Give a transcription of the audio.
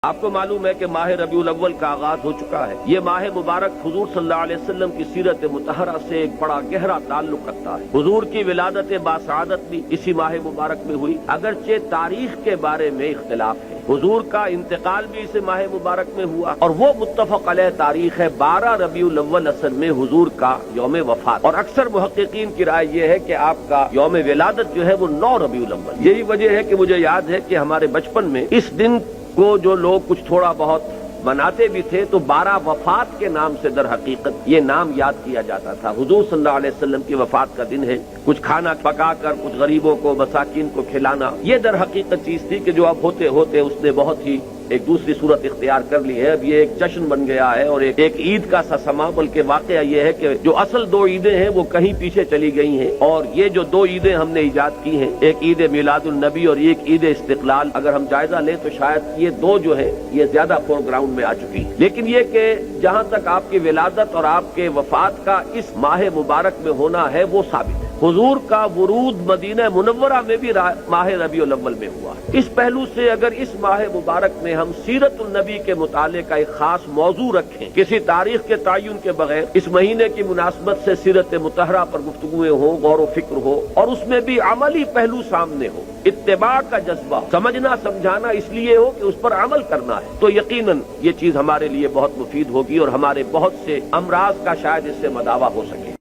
آپ کو معلوم ہے کہ ماہ ربیع الاول کا آغاز ہو چکا ہے۔ یہ ماہ مبارک حضور صلی اللہ علیہ وسلم کی سیرت مطہرہ سے ایک بڑا گہرا تعلق رکھتا ہے۔ حضور کی ولادت باسعادت بھی اسی ماہ مبارک میں ہوئی، اگرچہ تاریخ کے بارے میں اختلاف ہے۔ حضور کا انتقال بھی اس ماہ مبارک میں ہوا، اور وہ متفق علیہ تاریخ ہے 12 ربیع الاول اصل میں حضور کا یوم وفات، اور اکثر محققین کی رائے یہ ہے کہ آپ کا یوم ولادت جو ہے وہ 9 ربیع الاول۔ یہی وجہ ہے کہ مجھے یاد ہے کہ ہمارے بچپن میں اس دن کو جو لوگ کچھ تھوڑا بہت مناتے بھی تھے تو 12 وفات کے نام سے در حقیقت یہ نام یاد کیا جاتا تھا۔ حضور صلی اللہ علیہ وسلم کی وفات کا دن ہے، کچھ کھانا پکا کر کچھ غریبوں کو مساکین کو کھلانا، یہ در حقیقت چیز تھی کہ جو اب ہوتے ہوتے اس نے بہت ہی ایک دوسری صورت اختیار کر لی ہے۔ اب یہ ایک جشن بن گیا ہے اور ایک عید کا سا سما، بلکہ واقعہ یہ ہے کہ جو اصل 2 عیدیں ہیں وہ کہیں پیچھے چلی گئی ہیں، اور یہ جو 2 عیدیں ہم نے ایجاد کی ہیں، ایک عید میلاد النبی اور ایک عید استقلال، اگر ہم جائزہ لیں تو شاید یہ 2 جو ہے یہ زیادہ فور گراؤنڈ میں آ چکی ہیں۔ لیکن یہ کہ جہاں تک آپ کی ولادت اور آپ کے وفات کا اس ماہ مبارک میں ہونا ہے وہ ثابت ہے۔ حضور کا ورود مدینہ منورہ میں بھی ماہ ربیع الاول میں ہوا ہے۔ اس پہلو سے اگر اس ماہ مبارک میں ہم سیرت النبی کے مطالعے کا ایک خاص موضوع رکھیں، کسی تاریخ کے تعین کے بغیر اس مہینے کی مناسبت سے سیرت مطہرہ پر گفتگویں ہوں، غور و فکر ہو، اور اس میں بھی عملی پہلو سامنے ہو، اتباع کا جذبہ، سمجھنا سمجھانا اس لیے ہو کہ اس پر عمل کرنا ہے، تو یقیناً یہ چیز ہمارے لیے بہت مفید ہوگی اور ہمارے بہت سے امراض کا شاید اس سے مداوع ہو سکے۔